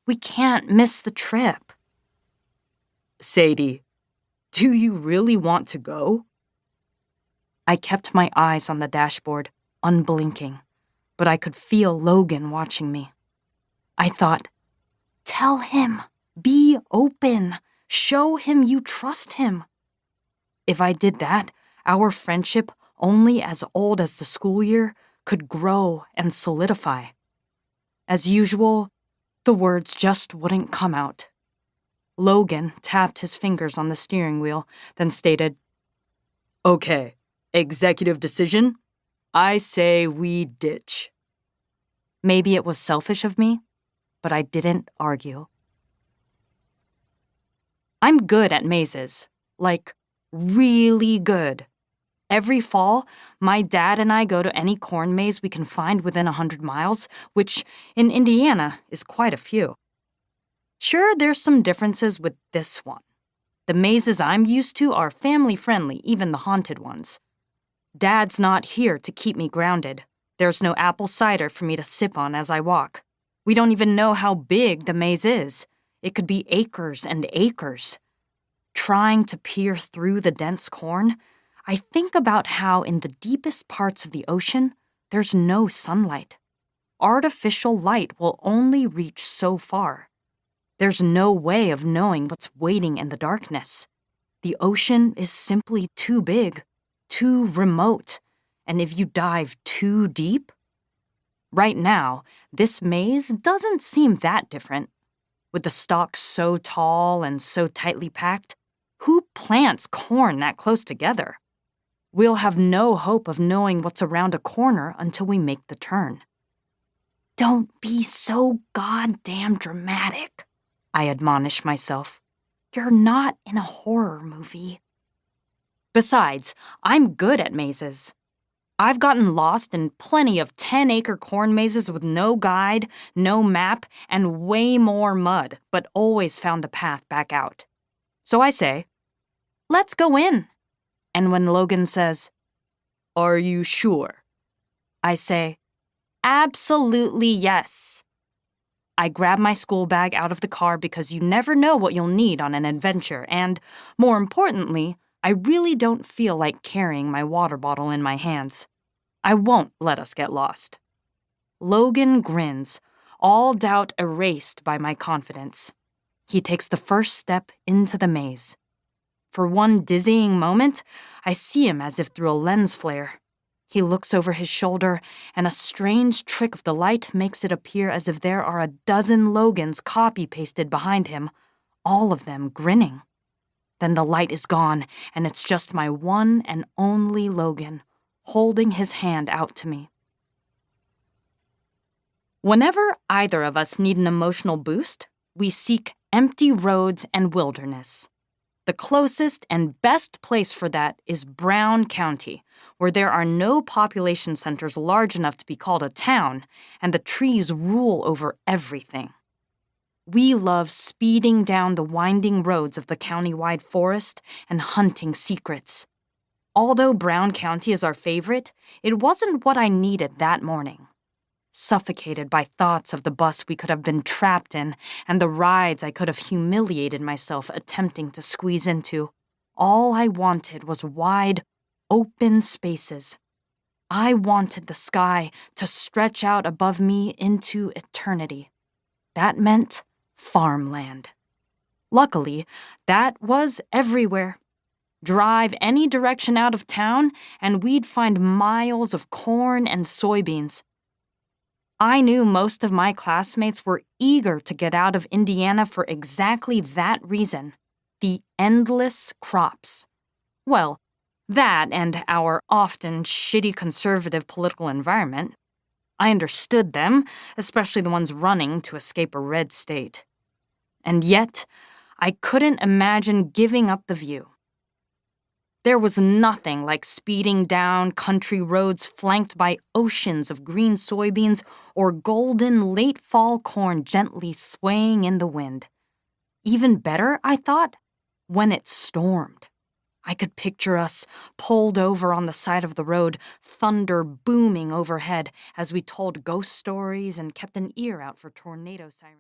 We can't miss the trip. Sadie, do you really want to go? I kept my eyes on the dashboard, unblinking, but I could feel Logan watching me. I thought, tell him, be open, show him you trust him. If I did that, our friendship, only as old as the school year, could grow and solidify. As usual, the words just wouldn't come out. Logan tapped his fingers on the steering wheel, then stated, Okay, executive decision? I say we ditch. Maybe it was selfish of me, but I didn't argue. I'm good at mazes, like really good. Every fall, my dad and I go to any corn maze we can find within 100 miles, which in Indiana is quite a few. Sure, there's some differences with this one. The mazes I'm used to are family-friendly, even the haunted ones. Dad's not here to keep me grounded. There's no apple cider for me to sip on as I walk. We don't even know how big the maze is. It could be acres and acres. Trying to peer through the dense corn, I think about how in the deepest parts of the ocean, there's no sunlight. Artificial light will only reach so far. There's no way of knowing what's waiting in the darkness. The ocean is simply too big, too remote, and if you dive too deep... Right now, this maze doesn't seem that different. With the stalks so tall and so tightly packed, who plants corn that close together? We'll have no hope of knowing what's around a corner until we make the turn. Don't be so goddamn dramatic, I admonish myself. You're not in a horror movie. Besides, I'm good at mazes. I've gotten lost in plenty of 10-acre corn mazes with no guide, no map, and way more mud, but always found the path back out. So I say, let's go in. And when Logan says, Are you sure? I say, absolutely yes. I grab my school bag out of the car because you never know what you'll need on an adventure, and, more importantly, I really don't feel like carrying my water bottle in my hands. I won't let us get lost. Logan grins, all doubt erased by my confidence. He takes the first step into the maze. For one dizzying moment, I see him as if through a lens flare. He looks over his shoulder, and a strange trick of the light makes it appear as if there are a dozen Logans copy-pasted behind him, all of them grinning. Then the light is gone, and it's just my one and only Logan, holding his hand out to me. Whenever either of us need an emotional boost, we seek empty roads and wilderness. The closest and best place for that is Brown County, where there are no population centers large enough to be called a town, and the trees rule over everything. We love speeding down the winding roads of the county-wide forest and hunting secrets. Although Brown County is our favorite, it wasn't what I needed that morning. Suffocated by thoughts of the bus we could have been trapped in and the rides I could have humiliated myself attempting to squeeze into, all I wanted was wide, open spaces. I wanted the sky to stretch out above me into eternity. That meant farmland. Luckily, that was everywhere. Drive any direction out of town, and we'd find miles of corn and soybeans. I knew most of my classmates were eager to get out of Indiana for exactly that reason, the endless crops. Well, that and our often shitty conservative political environment. I understood them, especially the ones running to escape a red state. And yet, I couldn't imagine giving up the view. There was nothing like speeding down country roads flanked by oceans of green soybeans or golden late-fall corn gently swaying in the wind. Even better, I thought, when it stormed. I could picture us pulled over on the side of the road, thunder booming overhead as we told ghost stories and kept an ear out for tornado sirens.